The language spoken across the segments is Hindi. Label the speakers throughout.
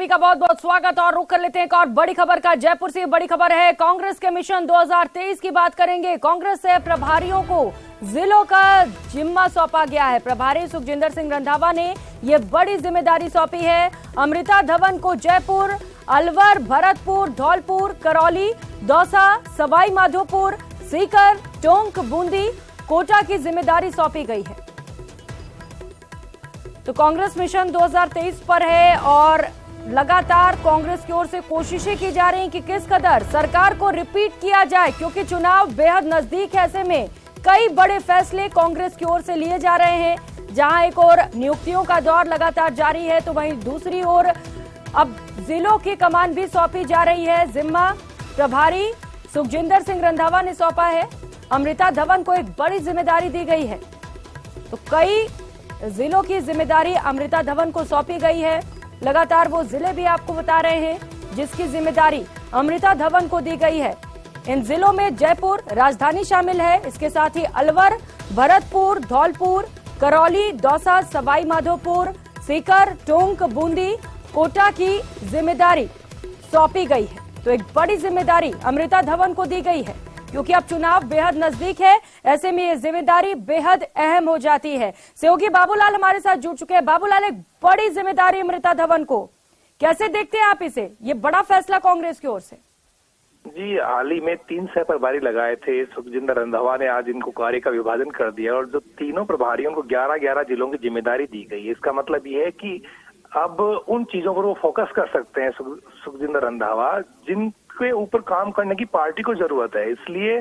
Speaker 1: सभी का बहुत बहुत स्वागत और रुख कर लेते हैं एक और बड़ी खबर का। जयपुर से बड़ी खबर है, कांग्रेस के मिशन 2023 की बात करेंगे। कांग्रेस से प्रभारियों को जिलों का जिम्मा सौंपा गया है। प्रभारी सुखजिंदर सिंह रंधावा ने ये बड़ी जिम्मेदारी सौंपी है। अमृता धवन को जयपुर, अलवर, भरतपुर, धौलपुर, करौली, दौसा, सवाई माधोपुर, सीकर, टोंक, बूंदी, कोटा की जिम्मेदारी सौंपी गई है। तो कांग्रेस मिशन 2023 पर है और लगातार कांग्रेस की ओर से कोशिशें की जा रही हैं कि किस कदर सरकार को रिपीट किया जाए, क्योंकि चुनाव बेहद नजदीक है। ऐसे में कई बड़े फैसले कांग्रेस की ओर से लिए जा रहे हैं। जहां एक ओर नियुक्तियों का दौर लगातार जारी है, तो वहीं दूसरी ओर अब जिलों की कमान भी सौंपी जा रही है। जिम्मा प्रभारी सुखजिंदर सिंह रंधावा ने सौंपा है। अमृता धवन को एक बड़ी जिम्मेदारी दी गई है। तो कई जिलों की जिम्मेदारी अमृता धवन को सौंपी गई है। लगातार वो जिले भी आपको बता रहे हैं जिसकी जिम्मेदारी अमृता धवन को दी गई है। इन जिलों में जयपुर राजधानी शामिल है। इसके साथ ही अलवर, भरतपुर, धौलपुर, करौली, दौसा, सवाई माधोपुर, सीकर, टोंक, बूंदी, कोटा की जिम्मेदारी सौंपी गई है। तो एक बड़ी जिम्मेदारी अमृता धवन को दी गई है, क्योंकि अब चुनाव बेहद नजदीक है। ऐसे में ये जिम्मेदारी बेहद अहम हो जाती है। सहयोगी बाबूलाल हमारे साथ जुड़ चुके हैं। बाबूलाल, एक बड़ी जिम्मेदारी अमृता धवन को, कैसे देखते हैं आप इसे? ये बड़ा फैसला कांग्रेस की ओर से।
Speaker 2: जी, हाल ही में 3 सह प्रभारी लगाए थे सुखजिंदर रंधावा ने। आज इनको कार्य का विभाजन कर दिया और जो तीनों प्रभारियों को 11-11 जिलों की जिम्मेदारी दी गई है। इसका मतलब ये है कि अब उन चीजों पर वो फोकस कर सकते हैं सुखजिंदर रंधावा जिनके ऊपर काम करने की पार्टी को जरूरत है। इसलिए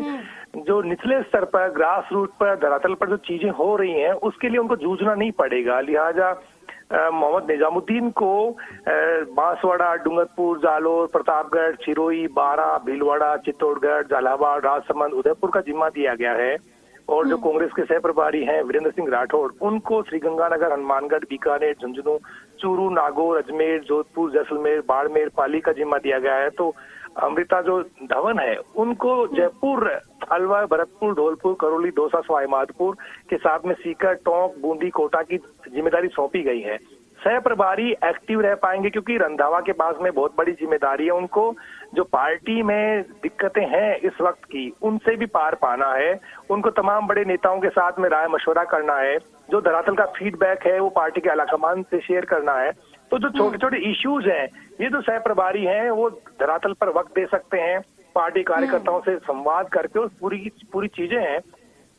Speaker 2: जो निचले स्तर पर, ग्रास रूट पर, धरातल पर जो चीजें हो रही हैं उसके लिए उनको जूझना नहीं पड़ेगा। लिहाजा मोहम्मद निजामुद्दीन को बांसवाड़ा, डूंगरपुर, जालोर, प्रतापगढ़, चिरोई, बारां, भीलवाड़ा, चित्तौड़गढ़, झालावाड़, राजसमंद, उदयपुर का जिम्मा दिया गया है। और जो कांग्रेस के सह प्रभारी हैं वीरेंद्र सिंह राठौड़, उनको श्रीगंगानगर, हनुमानगढ़, बीकानेर, झुंझुनू, चूरू, नागौर, अजमेर, जोधपुर, जैसलमेर, बाड़मेर, पाली का जिम्मा दिया गया है। तो अमृता जो धवन है उनको जयपुर, अलवर, भरतपुर, धौलपुर, करौली, दौसा, सवाई माधोपुर के साथ में सीकर, टोंक, बूंदी, कोटा की जिम्मेदारी सौंपी गई है। सह प्रभारी एक्टिव रह पाएंगे क्योंकि रंधावा के पास में बहुत बड़ी जिम्मेदारी है। उनको जो पार्टी में दिक्कतें हैं इस वक्त की, उनसे भी पार पाना है। उनको तमाम बड़े नेताओं के साथ में राय मशवरा करना है। जो धरातल का फीडबैक है वो पार्टी के आलाकमान से शेयर करना है। तो जो छोटे छोटे इश्यूज हैं, ये जो सह प्रभारी हैं वो धरातल पर वक्त दे सकते हैं। पार्टी कार्यकर्ताओं से संवाद करके उस पूरी चीजें हैं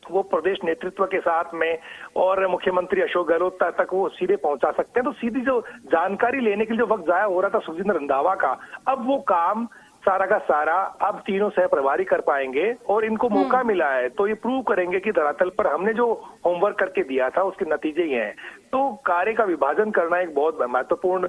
Speaker 2: वो प्रदेश नेतृत्व के साथ में और मुख्यमंत्री अशोक गहलोत तक वो सीधे पहुंचा सकते हैं। तो सीधी जो जानकारी लेने के लिए जो वक्त जाया हो रहा था सुखजिंदर रंधावा का, अब वो काम सारा का सारा अब तीनों सह प्रभारी कर पाएंगे और इनको मौका मिला है तो ये प्रूव करेंगे कि धरातल पर हमने जो होमवर्क करके दिया था उसके नतीजे ही हैं। तो कार्य का विभाजन करना एक बहुत महत्वपूर्ण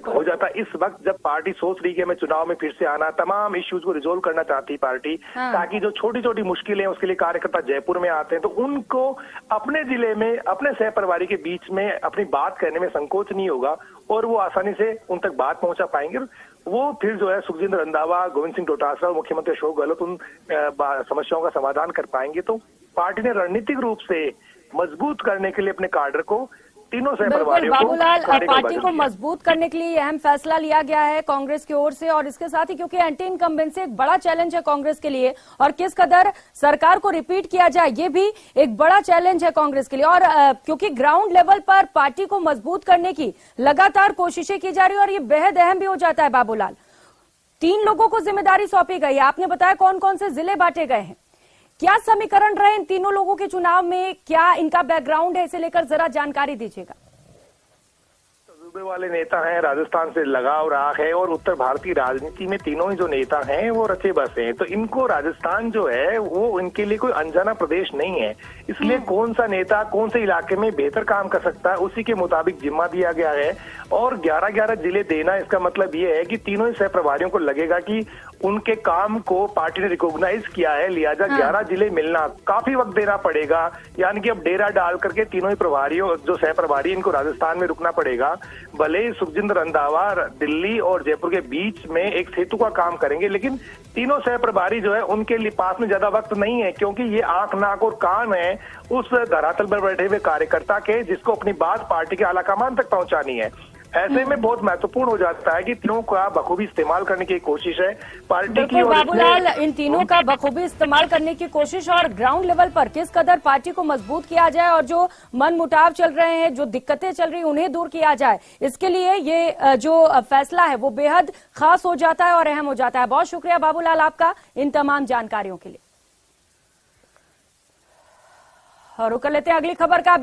Speaker 2: हो जाता है इस वक्त जब पार्टी सोच रही है हमें चुनाव में फिर से आना, तमाम इश्यूज को रिजोल्व करना चाहती पार्टी, ताकि जो छोटी छोटी मुश्किलें उसके लिए कार्यकर्ता जयपुर में आते हैं तो उनको अपने जिले में अपने सह प्रभारी के बीच में अपनी बात कहने में संकोच नहीं होगा और वो आसानी से उन तक बात पहुंचा पाएंगे। वो फिर जो है सुखजिंदर रंधावा, गोविंद सिंह डोटासरा और मुख्यमंत्री अशोक गहलोत उन समस्याओं का समाधान कर पाएंगे। तो पार्टी ने रणनीतिक रूप से मजबूत करने के लिए अपने काडर को तीनों सह प्रभारियों को,
Speaker 1: बाबूलाल, पार्टी को मजबूत करने के लिए अहम फैसला लिया गया है कांग्रेस की ओर से और इसके साथ ही क्योंकि एंटी इनकम्बेंसी एक बड़ा चैलेंज है कांग्रेस के लिए और किस कदर सरकार को रिपीट किया जाए ये भी एक बड़ा चैलेंज है कांग्रेस के लिए। और क्योंकि ग्राउंड लेवल पर पार्टी को मजबूत करने की लगातार कोशिशें की जा रही है और ये बेहद अहम भी हो जाता है। बाबूलाल, 3 लोगों को जिम्मेदारी सौंपी गई है। आपने बताया कौन कौन से जिले बांटे गए हैं, क्या समीकरण रहे इन तीनों लोगों के चुनाव में, क्या इनका बैकग्राउंड है, इसे लेकर जरा जानकारी दीजिएगा।
Speaker 2: तजुर्बे वाले नेता हैं, राजस्थान से लगाव रहा है और उत्तर भारतीय राजनीति में तीनों ही जो नेता हैं वो रचे बसे हैं। तो इनको राजस्थान जो है वो इनके लिए कोई अनजाना प्रदेश नहीं है। इसलिए कौन सा नेता कौन से इलाके में बेहतर काम कर सकता है उसी के मुताबिक जिम्मा दिया गया है। और 11-11 जिले देना, इसका मतलब ये है कि तीनों ही सह प्रभारियों को लगेगा कि उनके काम को पार्टी ने रिकॉग्नाइज किया है, लिहाजा 11 जिले मिलना काफी वक्त देना पड़ेगा। यानी कि अब डेरा डाल करके तीनों ही प्रभारियों जो सह प्रभारी इनको राजस्थान में रुकना पड़ेगा। भले ही सुखजिंदर रंधावा दिल्ली और जयपुर के बीच में एक सेतु का काम करेंगे, लेकिन तीनों सह प्रभारी जो है उनके लिए पास में ज्यादा वक्त नहीं है, क्योंकि ये आंख, नाक और कान है उस धरातल पर बैठे हुए कार्यकर्ता के, जिसको अपनी बात पार्टी के आलाकमान तक पहुंचानी है। ऐसे में बहुत महत्वपूर्ण हो जाता है कि तीनों का बखूबी इस्तेमाल करने की कोशिश है पार्टी की। और
Speaker 1: बाबूलाल, इन तीनों का बखूबी इस्तेमाल करने की कोशिश और ग्राउंड लेवल पर किस कदर पार्टी को मजबूत किया जाए और जो मनमुटाव चल रहे हैं, जो दिक्कतें चल रही हैं, उन्हें दूर किया जाए, इसके लिए ये जो फैसला है वो बेहद खास हो जाता है और अहम हो जाता है। बहुत शुक्रिया बाबूलाल आपका इन तमाम जानकारियों के लिए। और रुक लेते हैं अगली खबर का।